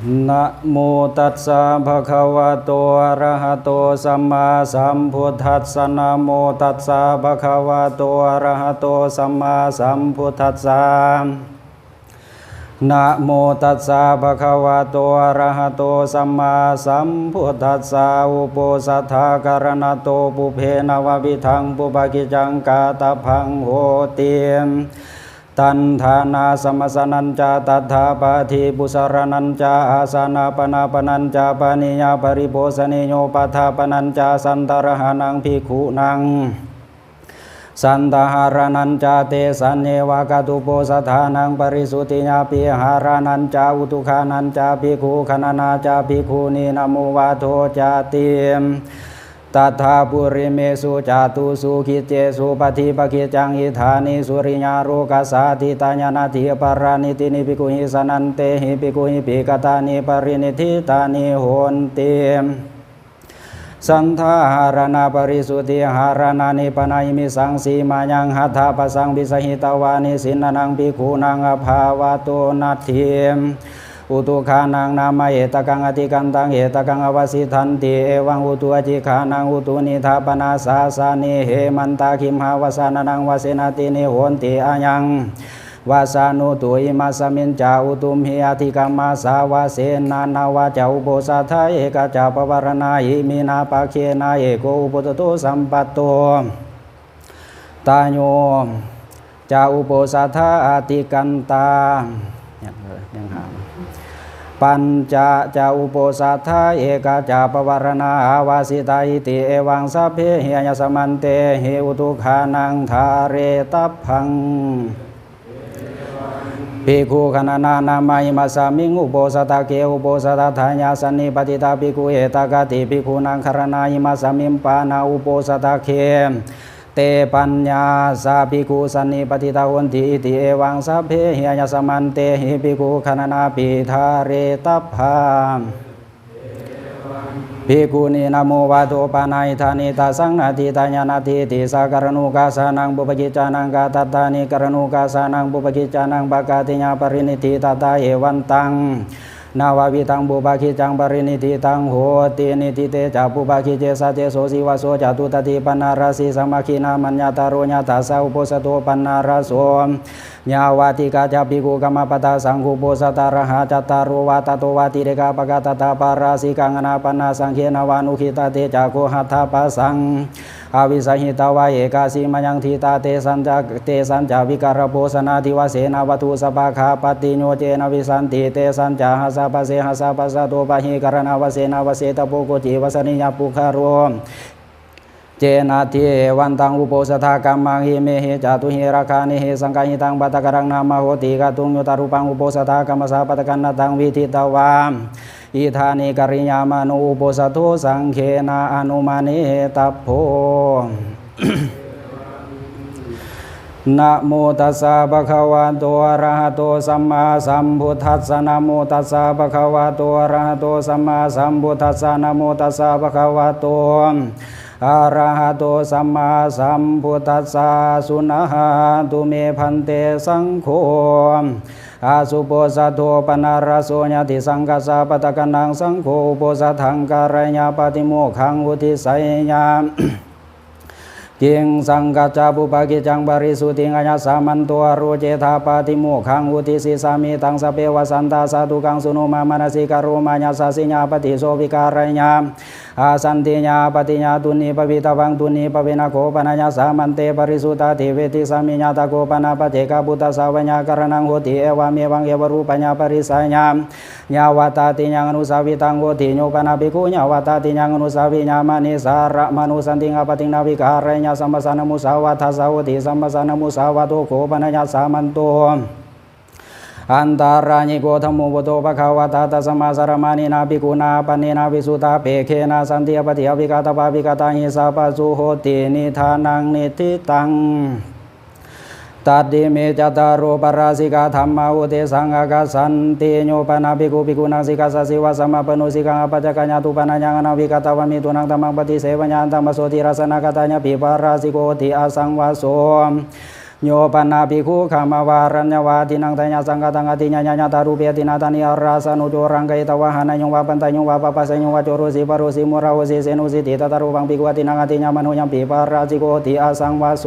นะโมตัสสะภะคะวะโตอะระหะโตสัมมาสัมพุทธัสสะนะโมตัสสะภะคะวะโตอะระหะโตสัมมาสัมพุทธัสสะนะโมตัสสะภะคะวะโตอะระหะโตสัมมาสัมพุทธัสสะอุปโปสัทธาการณโตปุเพนววิทังปุปกิจังกาตพังโหติตันธานาสมสนัญจาตัทธาปาธิปุสรนัญจาอาสานาปนาปนัญจาปานิยาปริโภสนิโยปัฏฐาปนัญจาสันตรหานังภิกขุนังสันตหารานัญจาเตสันเนวากตุโปสัทธานังปริสุติญาปิหารานัญจาอุตุขานัญจาภิกขุขณนาจาภิกขุนีนะโมวาโทจาติตัทธาปุริเมสุจาตุสุขิเจสุปฏิปกิจังอิธานิสุริญาโรกัสสาติตาญาณทิปารานิตินิภิกขุหิสนันเตหิภิกขุหิภิกตานิปรินิธิตานิโหนติสันทาหารณาปริสุทธิหารณานิปนายมิสังสีมายังหัตถปสังบิสหิตวานิสินนังภิกขุนังอภาวะโตนัตถิอุตุขานังนามาเอตกังอธิกันตังเอตกังอวสิทันติเอวังอุตุอจิขานังอุตุนิทาปนาสาสานิเหมันตาคิมหาวสานังวเสนาตินิโหนติอายังวาสานุตุอิมาสมินจาอุตุมหิอธิกรรมาสาวาเสนานาวาจาอุโบสถาเอกจาปวารณาหิมินาปะเคนาเอโกอุปตโตสัมปัตโตตาโยจาอุโบสถาอธิกันตายังหาปัญจาอุโปสัทธาเอกจาปวารณาวาสิตาอิติเอวังสัพเพหิยสมันเตหิอุตุขานังทาเรตัพพังภิกขุขณนานามายิมัสสามิงอุโปสถาเกอุโปสถาทายาสันนิปติตาภิกขุเอตากติภิกขุนังคารณายิมัสสามิมปานาอุโปสถาเคเตปัญญาสาภิกขุสันนิปติตาวันติติเอวังสัพเพหิยสมันเตหิภิกขุขณนาปิทาเรตัพพาภิกขุนีนะโมวาโตปานาอิธานิตาสังนาทิตาญาณทิติสากรณุกาสานังบุปกิจจานังกาตัตตานิกรณุกาสานังบุปกิจจานังปะกาติญาปรินิธิตตาเอวันตังนาวาวิตังบุปกิจังปรินิธิตังโหตินิธิเตจาปุปกิเจสะเจโสสิวะโสจตุตติปนาราสีสมาคินามัญญาตาโรญาตาสาอุปสโตปนาราโสญาวาติกาจาภิกขุกัมมปตาสังคุโปสตารหะจัตตารุวาตโตวาติเรกาปกตตาปาราสิกังนาปนาสังเขนวานุขิตาเตจาโคหัตถปัสสังอวิสหิตาวะเอกาสีมยังทิตาเตสัญจาวิการโภสนาทิวเสนาวัตุสปาคาปติโยเจนวิสันติเตสัญจาหสะปะเสหสะปะสะโตปะหิกรณาวเสนาวเสตโปโกจิวสนิยปุคารมเจนาทิวันตังอุโปสถากัมมังหิเมหิจาตุหิราคานิหิสังฆหิตังปัตตกรังนามาโหติกตุงโยตารุปังอุโปสถากัมมสาปัตตกันนตังวิทิตวามอิธานิกริยามานุอุโปสถโธสังเขนาอนุมานิตัพโพนะโมตัสสะภะคะวะโตอะระหะโตสัมมาสัมพุทธัสสะนะโมตัสสะภะคะวะโตอะระหะโตสัมมาสัมพุทธัสสะนะโมตัสสะภะคะวะโตอะระหะโตสัมมาสัมพุทธัสสะสุนะหะตุเมพันเตสังโฆอาสุโปสัทโธปนาราโสญาติสังกัสสะปะตะกันังสังโฆอุโปสัทธังการยาปฏิโมกขังอุทิสัยญาจิงสังกัจจาปุปกิจังบริสุทธิงัญญสามันตัวรูเจธาปฏิโมกขังอุทิสิสามิตังสเปวสันตาสาธุกังสุนุมามนสิการุมาญาสสิญาปฏิโสวิการยาอาสันติญาปฏิญาตุนิปวิตวังตุนิปวินาโคปนัญญสามันเตปริสุทธาติเวทิสามิญาตโกปนาปเจกาบุตตสาวัญญากรณังโหติเอวามิวังเอวรูปัญญาปริสัยญาญาวตาติญาอนุสาวิตังโหติโยปนาภิกขุญาวตาติญาอนุสาวิญามานิสาระมนุสันติงาปติงนาวิการยาสัมปสานมุสาวาทาสาวติสัมปสานมุสาวาโตโขปนัญญสามันโตอันตาราญิโกธรรมุปโตภควตาตัสมาสารมานินาภิกขุนาปณินาวิสุตาเปเคนาสันติอปฏิอภิกาตปาภิกาตาหิสาปสุโหตินิธานังนิทิตังตัดดิเมจตารโรปราสิกาธรรมาอุเทสังอากาสันติโยปนาภิกขุภิกขุนังสิกาสสิวะสัมมาปนุสิกังอปัจจกัญญาตุปนัญญังอนาวิกาตวามิตุนังธัมมังปฏิเสวญญาณธัมมโสติรัสนากตาญปิปาราสิโกติอาสังวาโส โยปนาภิกขุขามาวารัญญวาทินังทายาสังฆตังอติญญาญาตารูเปตินาตานิอาราสนุโจรังไกตวะหานายงวาปันตายงวาปปัสสยงวาโจรุสิปารุสิมุราวุสิเสนุสิติตตารุปังภิกขุอตินังอติญญามโนยังปิปาราจิโกติอาสังวาโส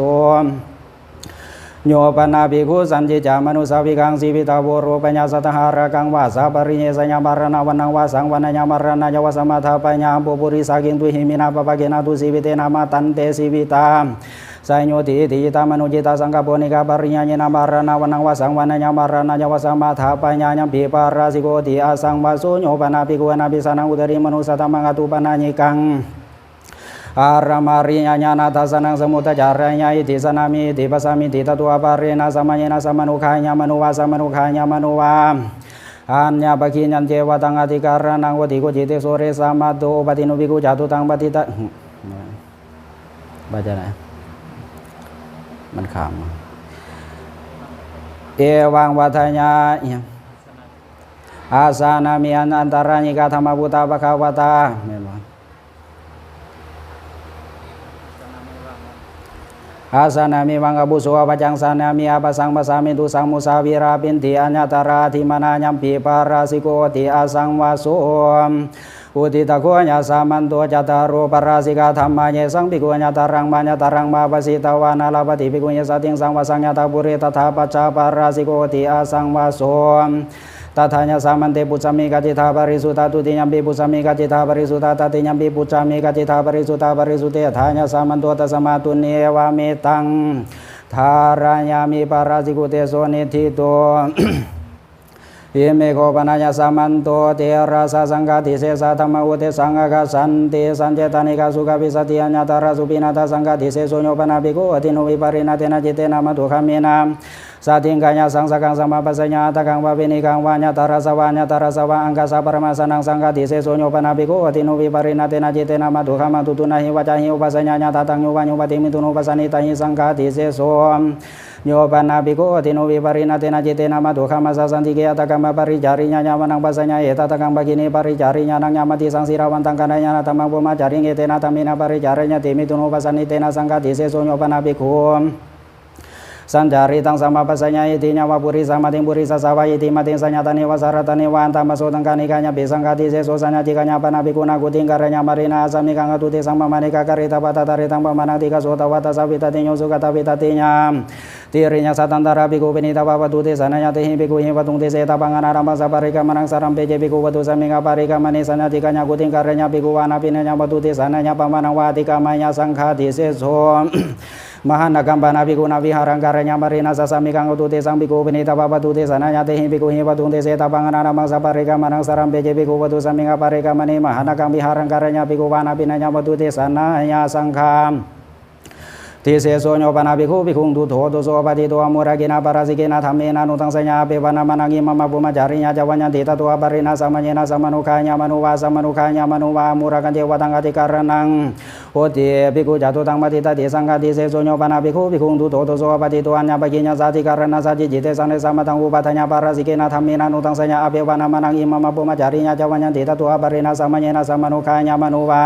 โยปนาภิกขุสันจิจามนุสาวิกังสีวิตาโวโรปัญญาสัตหาระกังวาสาปริเยสัญญามารณาวันังวาสังวันญามารณายาวสมาทาปัญญาปุปุริสากิงตุหิมินาปปะเกนาตุสีวิเตนามาตันเตสีวิตาสัญโยติติตามนุจิตาสังฆโพนิกาปริญญาณามารณาวันังวาสังวันญามารณายาวสมาทาปัญญาญัมปิปาราสิโกติอาสังวาโสโยปนาภิกขุอนาภิสานังอุตริมนุสัตตมังอตุปนาญิกังอารามาริญญาณทัสนังสมุตจารญาอิติสนามิติปัสสามิติตตุอปาเรนะสัมมัญนะสัมมนุขายามนุวาสัมมนุขายามนุวาอัญญาปกิญันเจวตังอธิการนังวติโกจิเตโสเรสามาโตปฏินุภิกขุจตุตังปฏิตะbacaไหนมันขามเอวังวัฏญาอาสานามิอันตราญิกาธรรมบุตาภควตาอาสานามิวังอบุสุวัจังสานามิอาปัสังปัสสามิตุสังมุสาวิราปินติอัญญตราธิมานาญัมปิปาราสิโกติอาสังวาโสอุติตะโกญาสามันโตจตารโรปราสิกาธรรมะเยสังภิกขุญาตารังมาญาตารังมาปสิตาวานาลาปฏิภิกขุญาสติงสังวาสังญาตาปุเรตถาปัจจาปาราสิโกติอาสังวาโสตถาญาสามันเตปุจจามิกติธาปริสุทธาตุติญัมปิปุจจามิกติธาปริสุทธาตติญัมปิปุจจามิกติธาปริสุทธาปริสุทธิธาญาสามันโตตัสมาตุเนวามิตังธารายามิปาราสิกุเตโสนิธิโตอิเมโกปนัญญาสามันโตเตระสะสังฆติเสสะธรรมอุเทสังฆะสันติสัญเจตานิกาสุขวิสัตติอัญญตระสุปินาทสังฆติเสโสโยปนาภิกขุอติโนวิปาริณาเตนะจิตเตนะมัทุขมินาสัติงกายสังสกังสัมมาปัสสญาตะกังวะวินิกังวะญาตระสวะญาตระสวะอังคาสะปรมาสนังสังฆติเสโสโยปนาภิกขุอติโนวิปาริณาเตนะจิตเตนะมัทุขมัทุตุนะหิวะจาหิอุปัสสญาญาตตังโยวัญโยปติมิตุโนปัสสนิตาหิสังฆติเสโสโยปนาภิกขุอติโนวิปาริณาเตนะจิตเตนะมัทุขมัสสสันติเกยตะกัมมะปริจาริญาญาวันังปัสสญาเอตตะกังภกินีปริจาริญานังญามติสังสิราวันตังกัญญาณตัมมังปุมาจาริงเอเตนะตัมมินะปริจาริญาติมิตุโนปัสสนิเตนะสังฆติเสโสโยปนาภิกขุสัญจาริตังสัมมาปัสสญาอิติญาวะปุริสัมมาติปุริสสาวะอิติมาติสัญญาตานิวะสารตานิวะอันตัมมโสตังกานิกาญะปิสังฆติเสโสสัญญาติกัญญาปนาภิกขุนากุติงการญามารินาสัมมิกังอตุติสัมมามานิกาการิตาปะตะตาริตังปะมานังติกะโสตวัตตะสัพพิตติโยสุกตวิตติญาติริญญาสัตตันตระภิกขุปินิตาวะตุติสัญญาติหิภิกขุหิวะตุงติเสตปังอนารัมปะสัพปริกามังสัรัมเปเจภิกขุวะตุสัมมิกาปริกามณิสัญญาติกัญญากุติงการญาภิกขุวานาปิเนญะวะตุติสัญญาปะมานังวะติกามะญาสังฆติเสโสมหานกัมปนาภิกขุนาวิหารังการญามารินาสัสสามิกังอตุเตสังภิกขุปินิตาวะตุติสัญญาติหิภิกขุหิวะตุงติเสตปังอนารัมปะสัพปริกามังสัรัมเปเจภิกขุวะตุสัมมิกาปริกามณิมหานกัมวิหารังการญาภิกขุวานาปิเนญะวะตุติสัญญาสังฆทิเสโสโยปนาภิกขุภิกขุตุโถตุโสปฏิโตอมุรากินาปาราสิกินาธรรมินานุตังสัญญาเปวานามานังอิมัมมะปุมาจาริญญาจวัญญันติตตัวปริณาสัมมัญญนาสัมมนุขายามนุวาสัมมนุขายามนุวามุรากันเจวตังอธิการนังโหติภิกขุจตุตังปฏิตติสังฆติเสโสโยปนาภิกขุภิกขุตุโถตุโสปฏิโตอัญญปกิญญาสาธิการณาสัจจิจิเตสังเนสัมมตังอุปัฏฐัญญาปาราสิกินาธรรมินานุตังสัญญาเปวานามานังอิมัมมะปุมาจาริญญาจวัญญันติตตัวปริณาสัมมัญญนาสัมมนุขายามนุวา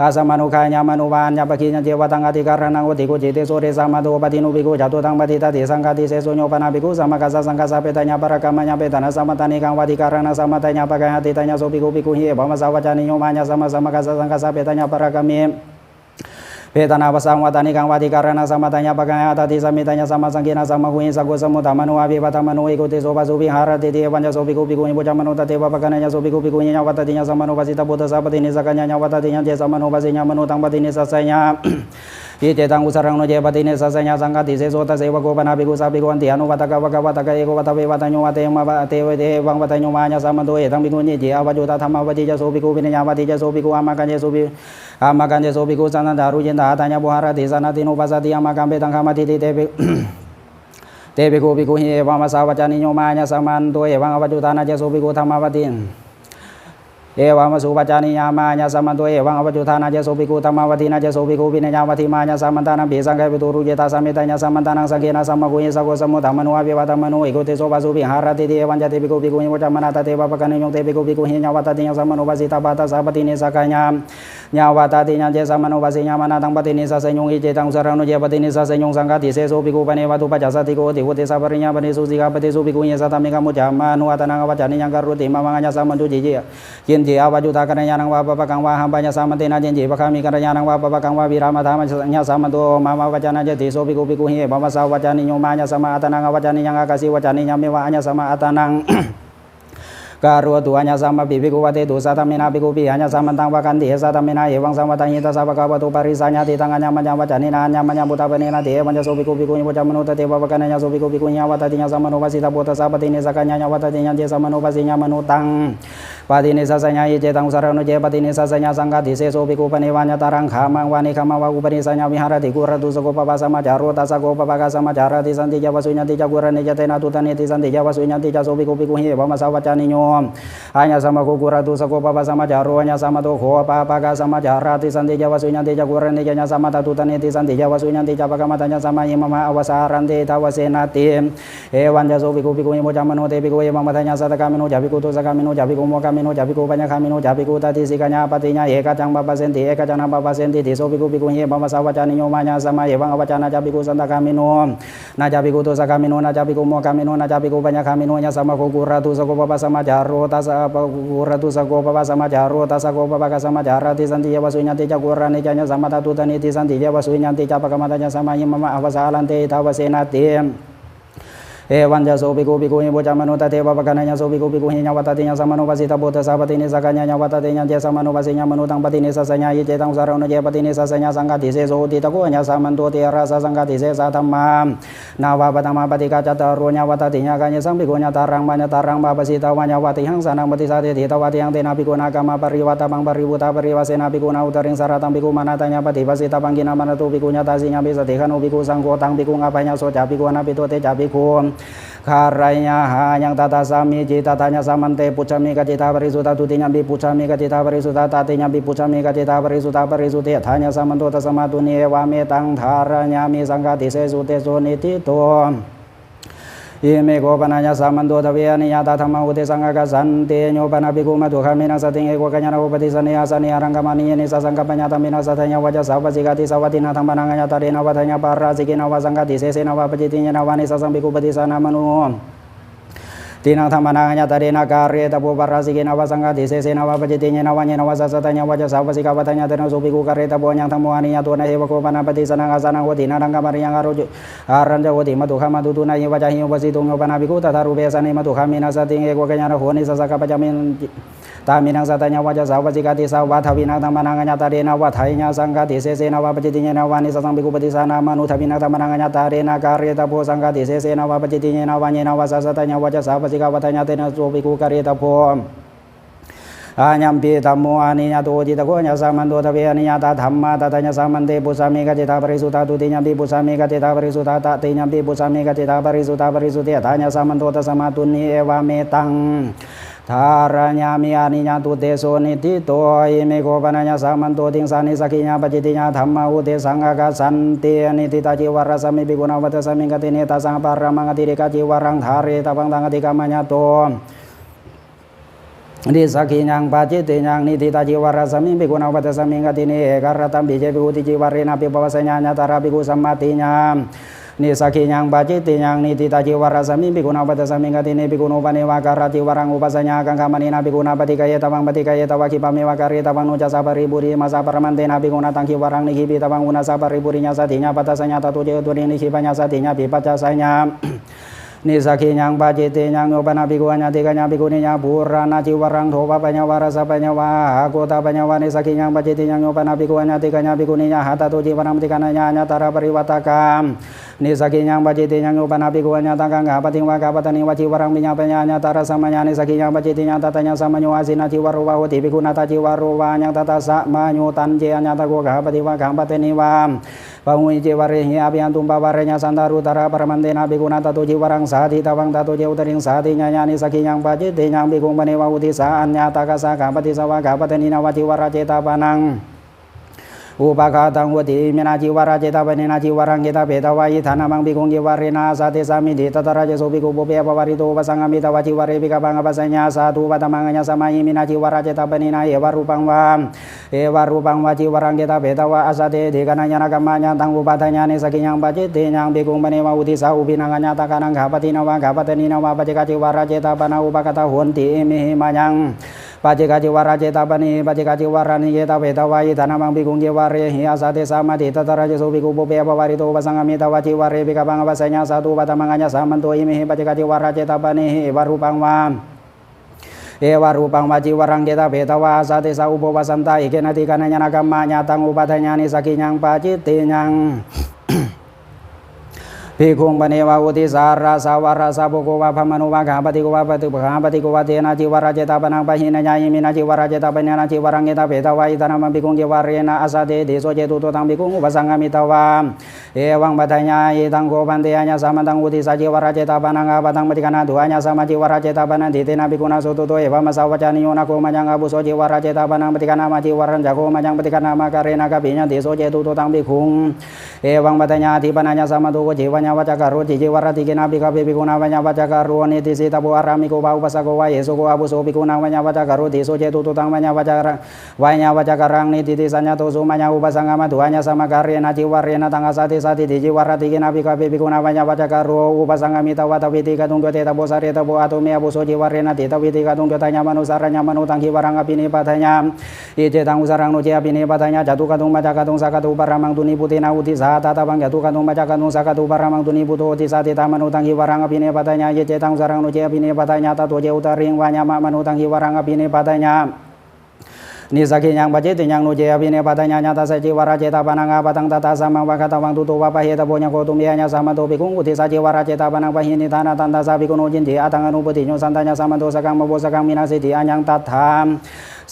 อาสัมมนุขายามนุวาญญปกิญญาเจวตังอธิการนังโหติกุจิเตโสเรสัมมาโตปฏินุภิกขุจตุตังปฏิตติสังฆติเสโสโยปนาภิกขุสัมมากัสสะสังฆสัพเพตัญญาปรกัมมัญญเปตนะสัมมตานิกังวะติการณะสัมมตัญญาปะกายติตัญญาโสภิกขุภิกขุหิภมสาวจานิโยมัญญสัมมาสัมมากัสสะสังฆสัพเพตัญญาปรกัมมิเปตนาภสังวะตานิกังวะติการณะสัมมตัญญาปะกายตติสัมมิตัญญาสัมมาสังกินะสัมมาหุยสักโกสมุตตมโนอภิวัตมโนอิกุติโสภะสุวิหารติเทวัญญโสภิกขุภิกขุหิปุจจมโนตเทวะปะกะนัญญโสภิกขุภิกขุหิญญาวัตติญญาสัมมโนปัสสิตะพุทธสัพพตินิสักกัญญาวัตติญญาเจสัมมโนปัสสิญญามโนตังปฏินิสัสสญญาอิเจตังอุสรังโนเจปฏินิสัสสญญาสังฆติเสโสตะเสวะโกปนาภิกขุสัพภิกขุอันติอนุวัตกะวะกะวัตกะเอโกวัตเววัตโยวัตเตมะวะเตเวเทวังวัตโยมาญญสัมมันโตเอตังภิกขุนิจิอวัจจุตธรรมวัจจิจโสภิกขุวินัยวัจจิจโสภิกขุอามากัญเจโสภิอามากัญเจโสภิกขุสันตันดารุจินตาตัญญาบุหารติสนาติโนปัสสติอามากัมเปตังคามาติติเตภิภิกขุภิกขุหิเอวะมะสาวจานิโยมาญญสัมมันโตเอวังอวัจจุตานะเจโสภิกขุธรรมวัตติ เอวังมสุปัจจานิยามาญาสัมมันโตเอวังอวัจจุธานาเจโสภิกขุธรรมวัตินาเจโสภิกขุวินัยวัติมาญาสัมมันตานังภิสังฆปิตุรุเจตาสัมมิตาญาสัมมันตานังสังเกนะสัมมะกุญสะโกสมุธรรมนุอภิวัตมนุอิกุติโสภสุวิหารติเอวังจติภิกขุภิกขุหิวจามนาตเตวะปะกันยงเตภิกขุภิกขุหิญาวัตติญาสัมมโนปัสสิตาปะตะสะปติเนสะกะญาญาวัตติญาเจสัมมโนปัสสิญามานาตังปติเนสะสัญญงอิเจตังสรณุเจปติเนสะสัญญงสังฆติเสโสภิกขุปะเนวะตุปัจจสติโกติวุติสัพปริญญาปฏิสุสิกาปฏิสุภิกขุหิสัตตมิกะมุจจามานุอัตนังอวัจจานิยังกรุติมะมังญาสัมมันตุจิเจยินเจอวัจจุตากัญญานังวะปะปะกังวะหัมปัญญาสัมมันเตนะเจนจิปะคามิกัญญานังวะปะปะกังวะวิรามะธรรมญาสัมมันโตมะมะวัจจานะเจติโสภิกขุภิกขุหิบะมะสาวัจจานิโยมาญาสัมมาอัตนังอวัจจานิยังอากาสิวัจจานิยังเมวะญาสัมมาอัตนังการุตุอัญญาสัมมาปิภิกขุวัตตุสัตตมินาภิกขุปิอัญญาสัมมันตังวะกันติสัตตมินาเอวังสัมวัตัญญิตัสสะภะคะวะโตปริสัญญาติตังอัญญามัญญวัจจานินาอัญญามัญญพุทธะปะเนนะเถวัญจโสภิกขุภิกขุญิปุจจมโนตเตวะภะคะนะญาโสภิกขุภิกขุญิญาวัตติญาสัมมโนปัสสิตาโพตสะปฏิเนสะกัญญาวัตติญาเจสัมมโนปัสสิญญามโนตังปฏิเนสะสัญญาอิเจตังสารโนเจปฏิเนสะสัญญาสังฆติเสโสภิกขุปะเนวัญญตารังขามังวานิขามังวะอุปนิสัญญาวิหารติกุรตุสโกปะปะสัมมาจารุตัสสะโกปะปะกะสัมมาจารติสันติจาวสุญญติจกุรเนจเตนะตุตเนติสันติจาวสุญญติจโสภิกขุภิกขุหิบะมะสาวัจจานิโยอัญญาสัมมากุรตุสโกปะปะสัมมาจารุอัญญาสัมมาโตโขปะปะกะสัมมาจารติสันติจาวสุญญติจกุรเนจญญาสัมมาตตุตเนติสันติจาวสุญญติจปะกะมะตัญญาสัมมายิมมะอวสารันติทาวเสนาติเอวัญจโสภิกขุภิกขุหิปุจจมโนเตภิกขุเอวังมะตัญญาสัตตกามิโนจาภิกขุตุสกามิโนจาภิกขุโมกามิโนจาภิกขุปัญญคามิโนจาภิกขุตติสิกัญญาปฏิญญาเอกจังปะปะเสนติเอกจังนะปะปะเสนติติโสภิกขุภิกขุหิบะมะสาวัจจานิโยมาญาสัมมาเอวังอวัจจานะจาภิกขุสันตกามิโนนาจาภิกขุตุสกามิโนนาจาภิกขุโมกามิโนนาจาภิกขุปัญญคามิโนญาสัมมาโคกุรตุสโกปะปะสัมมาจารุตัสสะปะกุรตุสโกปะปะสัมมาจารุตัสสะโกปะปะกะสัมมาจารติสันติจาวสุญญติจกุรเนจญญาสัมมาตตุตเนติสันติจาวสุญญติจปะกะมะตัญญาสัมมายิมมะอวสารันติทาวเสนาติเอวันจะโสภิกขุภิกขุหิปุจจมโนตเตวะปะคะนะญาโสภิกขุภิกขุหิญาวัตติญาสัมมโนปัสสิตาโพตสะปฏิเนสะกัญญาวัตติญาเจสัมมโนปัสสิญญามโนตังปฏิเนสะสัญญาอิเจตังสารโนเจปฏิเนสะสัญญาสังฆติเสโสติตะโกญาสัมมันโตเตระสะสังฆติเสสะธัมมานาวะปะตมะปฏิกาจัตตารโรญาวัตติญากัญญสัมภิกขุญาตารังมัญญตารังบาปสิตาวัญญาวัติหังสานังปฏิสาเตติตวะติยังเตนะภิกขุนากามะปริวัตตังปริวุตาปริวาเสนาภิกขุนาอุตริงสารตังภิกขุมานาตัญญาปฏิปัสสิตาปังกินามานะตุภิกขุญาตาสิญญาภิสติขโนภิกขุสังโฆตังภิกขุงอภัยญาโสจาภิกขุอนาภิโตเตจาภิกขุคารายะหายังตตาสามิจิตตาญาสัมมันเตปุจจามิกจิตาปริสุทธาตุติญาภิปุจจามิกจิตาปริสุทธาตติญาภิปุจจามิกจิตาปริสุทธาปริสุทธิทาญาสัมมันโตตัสมาตุเนวะเมตังธารญามิสังฆติเสสุเตโสนิติโตอิเมโกปนัญญาสัมมันโตทเวนิยาตาธรรมอุเตสังฆกัสสันเตโยปนะภิกขุมะตุขะมินัสสติเอโกกัญญาณอุปติสเนยสเนยรังกมานิยนิสังฆปัญญาตมินัสสัทญาวัจสาวสิกติสวัตินาธรรมนังญาตาเรนวัฏญาปาราสิกินวะสังฆติเสเสนวะปจิติญนวะนิสังภิกขุปฏิสานามโนตินังธรรมนังญาตาเรนะการเรตปุปาราสิกินวะสังฆติเสเสนวะปจิติญนวะญนวะสัสสะญาวัจสาวสิกวัฏญาเตนะโสภิกขุการเรตปุญญังธรรมวานิยตัวนะเฮวะโกปนะปฏิสนังอาสนังโหตินารังกมะริยังอารุจุอารัญจโหติมะตุขะมะตุตุนะเยวะจาหิโยปสิตุงโยปนะภิกขุตถารูเปสะนิมะตุขะมินัสสติเอโกกัญญาณโหนิสัสสะกะปะจามิตามินังสัตญาวัจสาวสิกติสาวะทวินังธรรมนังญาตาเรนะวะไทยญาสังฆติเสเสนวะปจิติญนวะนิสังภิกขุปฏิสานามนุทวินังธรรมนังญาตาเรนะการเรตปุสังฆติเสเสนวะปจิติญนวะญนวะสัสสะญาวัจสาวสิกวัฏญาเตนะโสภิกขุการเรตปุอาญัมปิธัมโมอานิญาโตจิตโกญาสัมมันโตทเวอนิญาตาธรรมะตตญาสัมมันเตปุสามิกจิตาปริสุทธาตุติญาภิปุสามิกจิตาปริสุทธาตติญาภิปุสามิกจิตาปริสุทธาปริสุทธิทาญาสัมมันโตตัสมาตุนิเอวะเมตังธารญามิอานิญาตุเตโสนิติโตอิเมโกปนัญญาสัมมันโตติงสานิสักขิญาปจิติญาธัมมาอุเตสังฆกัสสันตินิติตาจิวรสมิภิกขุนาวัตสมิงกติเนตาสังปารามังอติเรกจิวรังธาเรตปังตังอติกามัญญโตนิสักขิญังปาจิติญังนิติตาจิวรสมิภิกขุนาวัตสมิงกติเนเอกรตัมปิเจภิกขุติจิวเรนะภิปวสัญญาญาตาราภิกขุสัมมาติญานิสักขิญังปาจิติญังนิติตาจิวรสมิภิกขุนาวัตสมิงกติเนภิกขุโนปะเนวะการติวรังอุปสัญญากังคามณีนาภิกขุนาปฏิกายตวังปฏิกายตวะคิปะเมวะการิตวังโนจัสสะปริบุริมาสะปรมันเตนะภิกขุนาตังคิวรังนิคิปิตวังอุนาสะปริบุริญาสติญาปัตตสัญญาตตุเจตุรินิคิปัญญาสติญาปิปัจจสัญญานิสักขิญังปาจิติญังโยปนะภิกขุอัญญติกัญญาภิกขุนิญาภูรานาจิวรังโทปะปัญญาวารสะปัญญาวาโกตปัญญาวานิสักขิญังปาจิติญังโยปนะภิกขุอัญญติกัญญาภิกขุนิญาหาตตุจิวรังติกัญญาญาตาราปริวัตกาม นิสกิยังปจิติยังอุปนาภิกขุญญาตังกังกาปฏิวากาปตนิวจิวรังวิญญาปัญญาญาตระสัมมัญญานิสกิยังปจิติยังตัตยังสัมมัญโยอาสินาจิวารุวาหุติภิกขุนาตจิวารุวายังตัตสัมมัญโยตันเจญาตโกกาปฏิวากาปตนิวามปะหุยจิวาริหิอาภิยันตุปะวาเรญาสันตารุตระปรมันเตนะภิกขุนาตตุจิวรังสาธิตวังตตุเจอุตริงสาธิญานิสกิยังปจิติยังภิกขุปนิวาหุติสาอัญญาตกะสากาปฏิสวากาปตนินาวจิวราเจตาปานังอุปกาตังวติเมนาจิวาราเจตาปนินาจิวรังเกตาเปตาวายฐานามังภิกขุจิวาเรนะสาเตสามิดิตตระเจโสภิกขุปุเปปวาริโตปสังฆมิตาวจิวาเรภิกขังอปัสสัญญาสาธุปัตมังญาสมัยมินาจิวาราเจตาปนินาเอวารูปังวามเอวารูปังวาจิวรังเกตาเปตาวาอาสาเตเดกนัญญาณกัมมัญญาตังอุปัฏญานิสกิยังปจิตติยังภิกขุปนิวาอุติสาอุปินังญาตกานังขาปตินาวากาปตนินาวาปจิกาจิวาราเจตาปนาอุปกตาโหนติมิหิมายังปัจจิกาจิวาราเจตาปนิปัจจิกาจิวารานิเยตาเปตาวายฐานามังภิกขุจิวาเรหิอาสาเตสามาติตตระเจโสภิกขุปุเปปวาริโตปสังฆมิตาวจิวาเรภิกขังอปัสสัญญาสาธุปัตมังญาสามันโตอิมิหิปัจจิกาจิวาราเจตาปนิเอวารูปังวามเอวารูปังวาจิวรังเกตาเปตาวาสาเตสาอุปวัสันตาอิเกนะติกานัญญาณกัมมัญญาตังอุปัฏญานิสกิยังปจิตติยังภิกขุปนิวาอุติสาราสาวาราสาภโกวาภมนุวากาปฏิโกวาปฏิปหาปฏิโกวาเตนะจิวาราเจตาปนังปะหินะญายิมินะจิวาราเจตาปะญานะจิวารังเกตาเปตาวาอิตานามังภิกขุจิวาเรนะอาสาเตเดโสเจตุโตตังภิกขุอุปสังฆมิตาวาเอวังปัฏญาอิตังโกปันเตญาสามันตังอุติสาจิวาราเจตาปนังอาปตังปฏิกานาตุญาสามาจิวาราเจตาปนังติเตนะภิกขุนาโสตุโตเอวะมะสาวจานิโยนะโกมัญญังอาบุโสจิวาราเจตาปนังปฏิกานามาจิวารัญจะโกมัญญังปฏิกานามาการเรนะกะปิญญติโสเจตุโตตังภิกขุเอวังปัฏญาติปนัญญาสามาตุโกจิวัญญวัจกะโรติจิวาราตินาภิกขเวภิกขุนาวัญญวัจกะโรนิติสิตาโพอารามิโกวาอุปสโกวะเยโสโกอาบุโสภิกขุนาวัญญวัจกะโรติโสเจตุโตตังวัญญวัจกะรังนิติสัญญาโตสุมัญญอุปสังฆมัตุวัญญสัมมการเรนะจิวาเรนะตังอาสาติสาติจิวาราตินาภิกขเวภิกขุนาวัญญวัจกะโรอุปสังฆมิตวะตวิติกตุงเตตะโพสาเรตะโพอะโตเมอะบุโสจิวาเรนะติตวิติกตุงเตตะญามนุสารัญญามนุตังหิวรังอภินิปัฏญาอิเจตังอุสารังโนเจอภินิปัฏญาจตุกตุงมัจจกตุงสักตุปะระมังตุนิพุตินาอุติสาตตะบังจตุกตุงมัจจกตุงสักตุปะระมังตุนิพุโตติสาติตามนุตังหิวรังอภินิปัฏญาเยเจตังสารังโนเจอภินิปัฏญาตโตเจอุตริงวายามะมนุตังหิวรังอภินิปัฏญานิสกิยังปจิติยังโนเจอภินิปัฏญาญาตสัจจิวาราเจตาปนังอาปตังตตาสัมมังวะคตวังตุโตวะปะเหตโพญโกตุเมญญาสัมมันโตภิกขุอุติสาจิวาราเจตาปนังปะหินิทานาตันตาสาภิกขุโนจินติอาตังอนุปติโยสันตัญญาสัมมันโตสกังมโวสกังมินาสิติอัญญังตัทธาม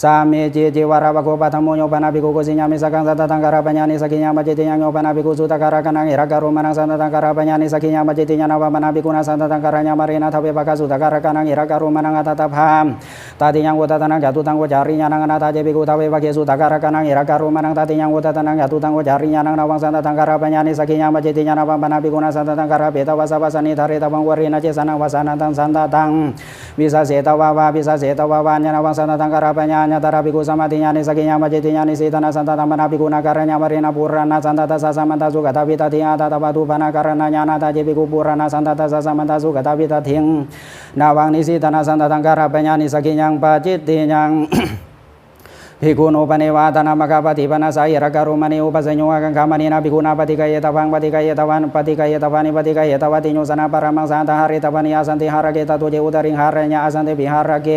สามีจิวาราภโกปัตถโมโยปนาภิกขุโกสิญญามิสกังสัตตังการะปัญญานิสกิยังปจิติยังโยปนาภิกขุสุตการะกันังอิระกะโรมนังสัตตังการะปัญญานิสกิยังปจิติญาณวะปนาภิกขุนาสัตตังการะญามาเรนะทเวปะกะสุตการะกันังอิระกะโรมนังอัตตะภามตาติยังโวตตะนังจตุตังโวจาริญาณังอนาตาเจภิกขุทเวปะเกสุตการะกันังอิระกะโรมนังตาติยังโวตตะนังจตุตังโวจาริญาณังนวังสัตตังการะปัญญานิสกิยังปจิติญาณวะปนาภิกขุนาสัตตังการะเปตวะสะวะสนิทาเรตวังวเรนะเจสนังวะสานันตังสันตตังวิสาเสตวะวะวิสาเสตวะวะญาณวังสัตตังการะปัญญาญาตระภิกขุสมาธิญาณิสกิยังปจิติญาณิสิตนะสันตตังปนาภิกขุนาการะญามาเรนะปุรานะสันตตะสะสัมมันตสุกตวิตติอาตตะปะตุปนาการะญาณาตาเจภิกขุปุรานะสันตตะสะสัมมันตสุกตวิตติงนาวังนิสิตนะสันตตังการะปัญญาณิสกิยังปจิติยังภิกขุโนปเนวาตนามะกะปฏิปนะสายระกะโรมณีอุปสัญโยกังคามณีนาภิกขุนาปฏิกายตวังปฏิกายตวันปฏิกายตวานิปฏิกายตวัติโยสนะปรมังสันตหาริตวานิอาสันติหารเกตตุเจอุตริงหารญาอาสันติวิหารเก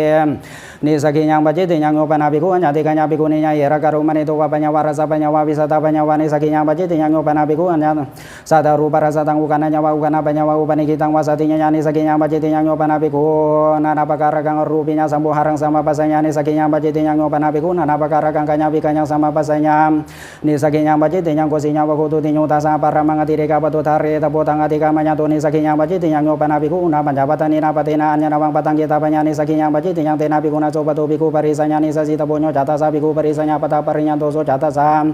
นิสกิยังปจิติยังโยปนาภิกขุญาติกัญญาภิกขุนิญาเยระกะโรมณีโตวะปัญญาวารสะปัญญาวาวิสัตตปัญญาวานิสกิยังปจิติยังโยปนาภิกขุญาสัตตรูปรสตังอุกานัญญาวะอุกานะปัญญาวะอุปนิกิตังวาสติญานิสกิยังปจิติยังโยปนาภิกขุนานาปะการะกังรูปิญาสัมโภหารังสัมมาปัสสัญญานิสกิยังปจิติยังโยปนาภิกขุนานาปะการะกังกัญญาPikanya sama pasanya ni sakinya bajit yang kosinya wakutu tinyu tasa para mangatire kapatu tare tapo tangati kamanya tu ni sakinya bajit yang nyopana biku una panjabatan ni napatina anya nawang patang kita panya ni sakinya bajit yang tena biku na coba tu biku parisanya ni sasi tapo nyo jata sa biku parisanya pata parinya toso jata sa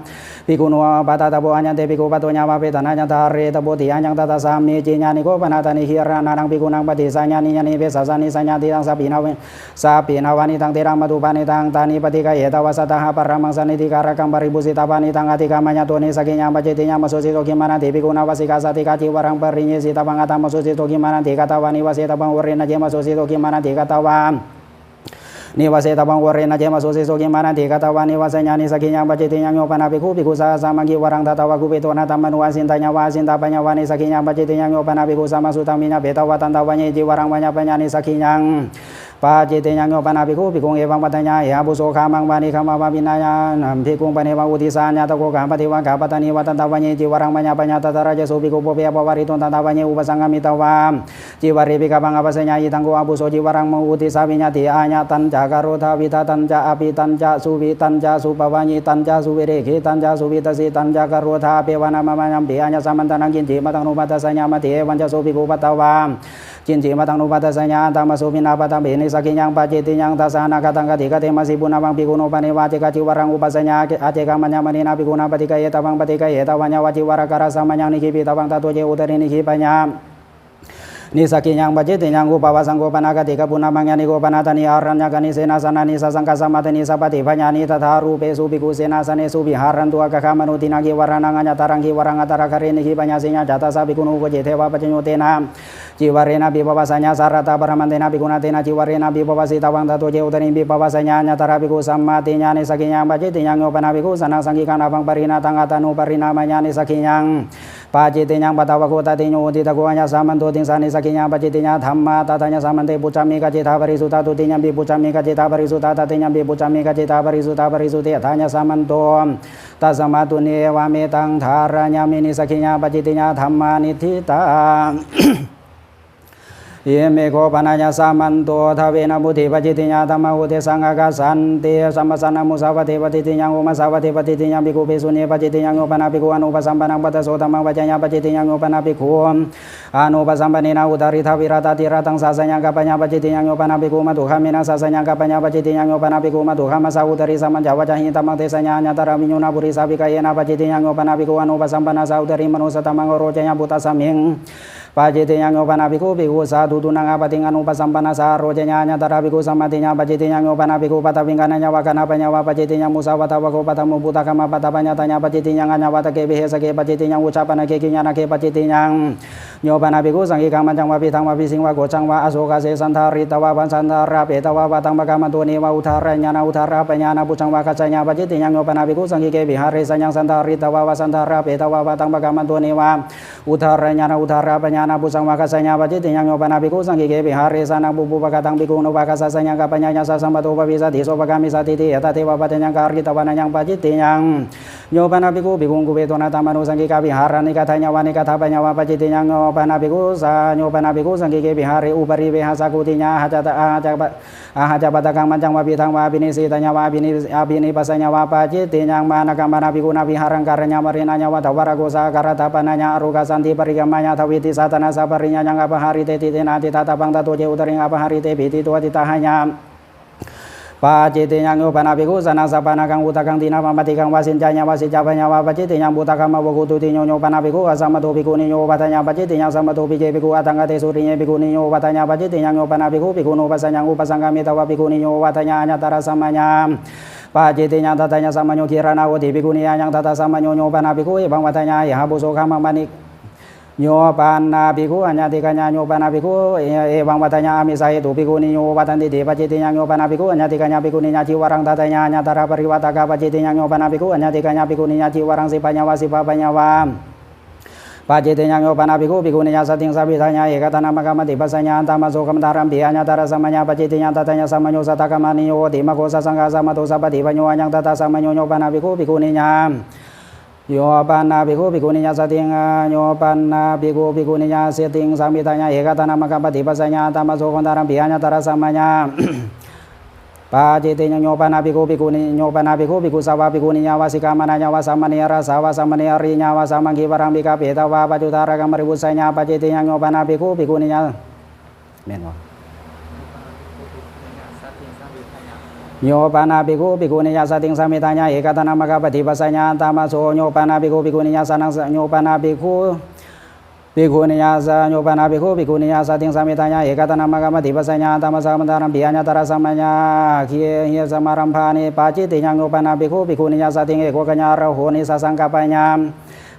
biku nuwa pata tapo anya te biku patunya wape tananya tare tapo tiang yang tata sa mi cinya ni ko panata ni hira nanang biku nang patisanya ni nyani besasa ni sanya tiang sapi nawani tang tirang matupani tang tani patika yeta wasataha paramang saniti karakang paribu sitapani tangati kamanya tuni sakinya bajitinya masusi to gimana tipi kuna wasika sati kaci warang perinyi sitapang kata masusi to gimana dikatawani wasitapang urina je masusi to gimana dikatawa ni wasitapang urina je masusi to gimana dikatawani wasanya ni sakinya bajitinya nyopana piku piku sama gi warang tatawa kupito na taman wasintanya wasintapanya wani sakinya bajitinya nyopana piku sama sutaminya betawa tantawanya ji warang banyak ni sakinya ปาจิติยังโยปนาภิกขุภิกขุเอวังปัตตญาหาบุโสขามังวานิขมาวินัยาภิกขุปเนวังอุทิสาญาตโกกามปฏิวังกาปัตตานิวัตันตวัญญิจิวรังปัญญาปัญญาตตราจสุภิกขุปเปียปวาริตุนตันตวัญญิอุปสังฆมิตวามจิวาริภิกขังอภัสสญายิตังโกอบุโสจิวรังมอุทิสาวิญญาติอาญาตันจากโรธาวิทาตันจาอภิตันจาสุวิตันจาสุปวัญญิตันจาสุวิเรขิตันจาสุวิตสิตันจากโรธาเปวนามายัมปิอาญาสัมมันตานังกินจิมตังนุปัตตสัญญามติเอวัญจสุภิกขุปัตตวามจินจิมตังนุปัตตสัญญาตัมมสุปินาปตังเบนิสักขิยังปาจิติยังตัสสานาคตังกติกเตมสิบุนาวังภิกขุโนปเนวาจิกจิวรังอุปสัญญาอาเจกามัญญามณีนาภิกขุนาปฏิกะเยตวังปฏิกะเยตวัญญาวจิวรการสัมมัญญังนิคิปิตวังตะตัวเจอุตรินิคิปัญญานิสักขิยังปจิติยังอุปวาสังโกปนากติกปุณมังญานิโกปนาตานิอารัญญกนิเสนาสนานิสังฆสัมมาตนิสัพพติปัญญานิตถารูเปสุภิกขุเสนาสเนสุวิหารันตุอกะขามนุตินาคิวรานังอัญญตารังคิวรังอัตตระคารินิคิปัญญาสิญญาจัตตาสาภิกขุนุปเจเทวะปัจจโยเตนะจิวาเรนะบิปวาสัญญาสารตาปรมันเตนะภิกขุนาเตนะจิวาเรนะบิปวาสิตวังตะโตเจอุตริบิปวาสัญญาอัญญตระภิกขุสัมมาติญานิสักขิยังปจิติยังโยปนาภิกขุสนังสังฆิกานาภังปริณาตังอัตานุปริณามญานิสักขิยังปาจิติยังปตาวะโคตติโยติตะโกอัญญสัมมันโตติงสานิสักขิยังปจิติยังธัมมาตตัญญสัมมันเตปุจจามิกจิตาปริสุทธาตุติยังบิปุจจามิกจิตาปริสุทธาตติยังบิปุจจามิกจิตาปริสุทธาปริสุทธิตัญญสัมมันโตตัสมาตุเนวะเมตังธารญามินิสักขิยังปจิติยังธัมมานิทิตาเยเมโกปนัญญาสามันโตทเวนะบุติปจิติญาธัมมาอุเทสังฆกัสสันติสัมปสันนมุสาวะเทปฏิติยังอุมาสาวะเทปฏิติยังภิกขุภิกษุณีปจิติยังโยปนาภิกขุอนุปสัมปนังปัตตโสธัมมังปัจจญาปจิติยังโยปนาภิกขุอนุปสัมปเนนะอุตาริทาวิรตติรตังสาสัญญังกัปปัญญาปจิติยังโยปนาภิกขุมัตุขามินังสาสัญญังกัปปัญญาปจิติยังโยปนาภิกขุมัตุขามัสสาอุตริสัมมัญจวัจจหิตัมมังเทสัญญาญาตระวิญญูนาปุริสาภิกขเยนะปจิติยังโยปนาภิกขุอนุปสัมปนาสาอุตริมโนสตัมมังโรจยังพุทธัสสมิงปาจิติยังโยปนาภิกขุภิกขุสาธุตุนังอปติงอนุปสัมปนาสาโรจญาญาตระภิกขุสัมมาติญาปจิติยังโยปนาภิกขุปัตตวิงกานัญญวะกนาปัญญวะปจิติยังมุสาวะตาวะโกปัตตมุปุตตะกมะปัตตปัญญตัญญปจิติยังอัญญวะตะเกวิเหสเกปจิติยังอุชฌาปนะเกกิญญาณเกปจิติยังโยปนาภิกขุสังฆิกังมัญจังวะปิทังวะปิสิงวะโกจังวะอโศกเสสันทาริตวะปันสันทาราเปตวะวะตังปะกามันตุเนวะอุทารัญญาณอุทาราปัญญาณปุจังวะกัจจญาปจิติยังโยปนาภิกขุสังฆิเกวิหาเรสัญญังสันทาริตวะวะสันทาราเปตวะวะตังปะกามันตุเนวะอุทารัญญาณอุทาราปัญญาณปุจังวะกัจจญาปจิติยังโยปนาภิกขุสังฆิเกวิหาเรสันังปุปปะกตังภิกขุนุปะกัสสะสัญญังกัปปัญญาสะสัมปโตปะวิสัทธิโสปะกามิสัตติติยะตะเทวะปัจจยังการิตวะนัญญังปจิติยังโยปนาภิกขุภิกขุกุเวโตนะตัมมโนสังฆิกาวิหารานิกัทธัญญวานิกัทธปัญญวะปจิติยังโยปนาภิกขุสาโยปนาภิกขุสังฆิเกวิหาเรอุปริเวหสักขุติญาหะจัตอาหะจัปตะกังมัญจังวะปิทังวะปินิสิตัญญวะปินิปัสสัญญวะปจิติยังมานะกัมมนาภิกขุนาวิหารังการญามรินัญญวะทวรโกสากรตปัญญาอรุกสันติปริกัมมัญญทวิติสัตนะสัพปริญญายังอปหาริเตติเตนะติตาตะปังตะโตเจอุตริงอปหาริเตปิติตัวติตาหะญาปาจิติยังโยปนาภิกขุสนังสัพพะนากังอุตกังตินาปัมปติกังวาสินจายาวาสิจาปัญญาวาปจิติยังบุตกัมมะวกุตุติโยโยปนาภิกขุสัมมโตภิกขุนิโยปัฏฐัญญาปจิติยังสัมมโตภิกขุภิกขุอัตถังกเตสุริเยภิกขุนิโยปัฏฐัญญาปจิติยังโยปนาภิกขุภิกขุโนปัสสัญญังอุปสังฆามิตวะภิกขุนิโยปัฏฐัญญาอัญญตระสัมมัญญาปาจิติยังตัฏฐัญญาสัมมัญโยคิรณาวติภิกขุนิยังตัฏฐสัมมัญโยโยปนาภิกขุเอวังปัฏฐัญญายหาบุโสขามังมณิโยปานาภิกขุอัญญติกัญญาโยปนาภิกขุเอวังปัฏฐัญญาอามิสาเหตุภิกขุนิโยปัฏฐันติเถปจิติยังโยปนาภิกขุอัญญติกัญญาภิกขุนิญาจิวรังตัฏฐัญญาอัญญตระปริวัตกะปจิติยังโยปนาภิกขุอัญญติกัญญาภิกขุนิญาจิวรังสิปัญญวะสิปะปัญญวะปจิติยังโยปนาภิกขุภิกขุนิญาสติงสัพพิทัญญาเอกตนะมะกะมติปัสสัญญาตัมมะโสกัมตารัมปิอัญญตระสัมมัญญาปจิติยังตัฏฐัญญาสัมมัญโยสัตตะกมะนิโยติมะโกสะสังฆาสัมมโตสัพพติปัญโยอัญญังตัตตะสัมมัญโยโยปนาภิกขุภิกขุนิญาโยปนาภิกขุภิกขุนิญาสติงโยปนาภิกขุภิกขุนิญาสติงสัมมิทัญญาเอกตนะมะกะมติปัสสัญญาตัมมะโสกัมตารัมปิอัญญตระสัมมัญญาปาจิติยังโยปนาภิกขุภิกขุนิโยปนาภิกขุภิกขุสาวาภิกขุนิญาวาสิกามนัญญาวาสัมมเนยราสาวาสัมมเนยริญาวาสัมมังคีวรังภิกขเปตวาปัจจุตาระกัมมริบุสัญญาปจิติยังโยปนาภิกขุภิกขุนิญาแม่นบ่โยปนาภิกขุภิกขุนิญาสติงสัมมิทัญญาเอกตนะมะกะปฏิปัสสัญญาตัมมะโสโยปนาภิกขุภิกขุนิญาสนังโยปนาภิกขุภิกขุนิญาสโยปนาภิกขุภิกขุนิญาสติงสัมมิทัญญาเอกตนะมะกะปฏิปัสสัญญาตัมมะสามันตารัมปิอัญญตระสัมมัญญาคีเยสมารัมภานิปาจิติยังโยปนาภิกขุภิกขุนิญาสติงเอโกกัญญาระโหนิสัสสังกัปปัญญา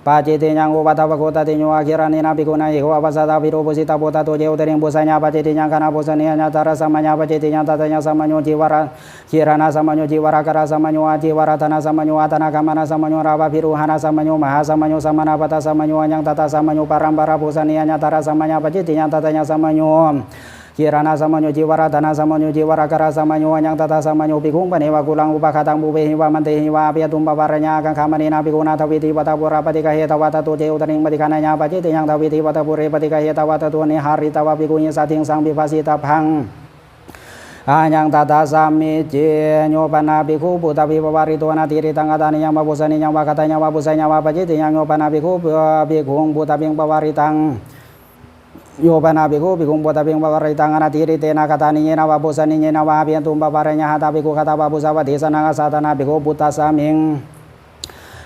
ปาจิติยังอุปัฏฐวะโคตติโยอาคิรานินาภิกขุนาเอโกอภัสสตาวิโรปุสิตาโพตโตเจอุตริงปุสัญญาปจิติยังคณะปุสัญญาตระสัมมัญญาปจิติยังตัฏฐัญญาสัมมัญโยจิวระคิรานะสัมมัญโยจิวระกระสัมมัญโยอาจิวระธนะสัมมัญโยอัตนะกัมมนะสัมมัญโยราภะภิรุหนะสัมมัญโยมหาสัมมัญโยสัมมนาปตะสัมมัญโยอัญญังตัตตะสัมมัญโยปรัมปราปุสัญญาตระสัมมัญญาปจิติยังตัฏฐัญญาสัมมัญโย kirana samanyo jiwara dana samanyo jiwara kara samanyo anyang tata samanyo bikung panewa kulang upakatang bube hiwa mante hiwa apiatum paparanya akan kamani nabi kuna tawiti patapura patika heta wata tu jeu taning madikananya paciti yang tawiti patapure patika heta wata tu ni hari tawa bikunya sating sang bipasi taphang anyang tata sami je nyopana biku putapi pawarito natiri tangatani yang babusani yang wakatanya wabusanya wapaciti yang nyopana biku bikung putaping pawaritang Yopana biku bikum bota bing bawari tangan atiri tena katani nyena wabosani nyena wabian tumba barenya hata biku kata babusa wadisa nanga satana biku buta saming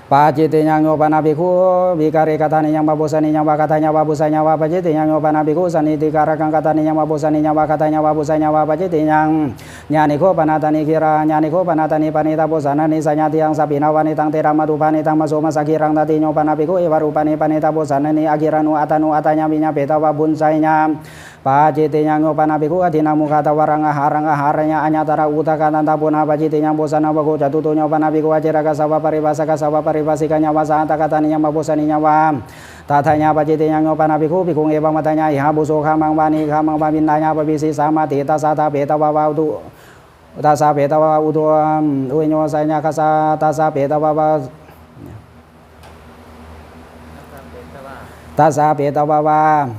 paciti yang yopana biku bikari katani yang babosani yang wakatanya wabusanya wapaciti yang yopana biku sani dikarakang katani yang wabosani yang wakatanya wabusanya wapaciti yang nyaniko panatani kira nyaniko panatani panita bosana nisanya tiang sabina wanitang teramadu panitang masuma sakirang tati nyopana biku iwarupani panita bosana ni akiranu atanya minya beta wabunsainya paciti yang yopana biku adina mukata waranga haranya anyatara utakana tapuna paciti yang bosana waku jatutu nyopana biku ajira kasawa paribasa paribasikanya wasanta katani yang mabosani nyawa tatanya paciti yang nyopana biku bikung eba matanya iha buso kamang wani kamang pamintanya pabisi sama tita sata beta wawa utu tasa beta wawa utu uinyo sanya kasa tasa beta wawa tasa beta wawa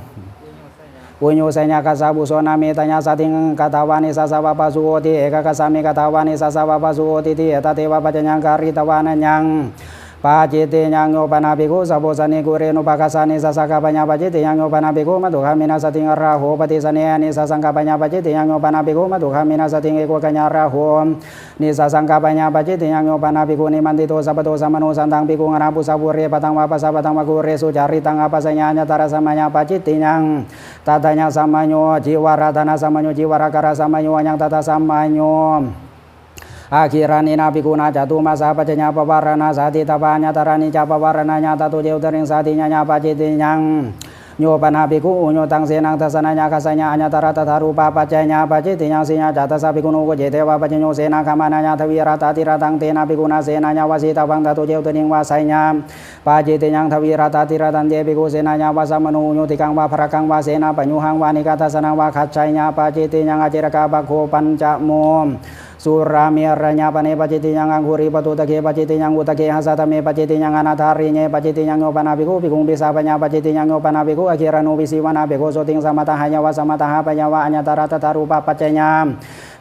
Punyo sanya kasabu sona metanya sating katawani sasawa pasuoti eka kasami katawani sasawa pasuoti ti eta tewa pacanyang karitawana nyang paciti nyang yopana biku sabosani kureno pakasani sasaka panya paciti nyang yopana biku madukhamina sating raho patisani ani sasangka panya paciti nyang yopana biku madukhamina sating eko kanya raho ni sasangka panya paciti nyang yopana biku ni mandito sabato samanu santang biku ngarapu sabure patang wapasa patang wakure sujari tang apasanya nyatara samanya paciti nyang tatanya samanyo jiwara dana samanyo jiwara kara samanyo anyang tata samanyo akirani nabi kuna jatuh masa pacenya pawarana sati tapanya tarani capa warana nyata tu jauh tering satinya nyapa citinyang nyopa nabi ku nyotang senang tasananya kasanya anyatara tatarupa pacenya pacitinyang sinya jata sabi kuno jetewa pacenyo sena kamananya tawirata tiratang te nabi kuna senanya wasita bang tatu jauh tering wasainya pacitinyang tawirata tiratan jebi ku senanya wasa menunyu tikang waparakang wasena panyuhang wanikata sanang wakacainya pacitinyang acira kabako pancakmu Suramiranya pane paciti yang angguri patutake paciti yang utake hasatame paciti yang anatarinya paciti yang yopanabiku bikung bisa panya paciti yang yopanabiku akiranu bisiwana beko soting samatahanya wasamataha panyawa anyatara tatarupa pacenya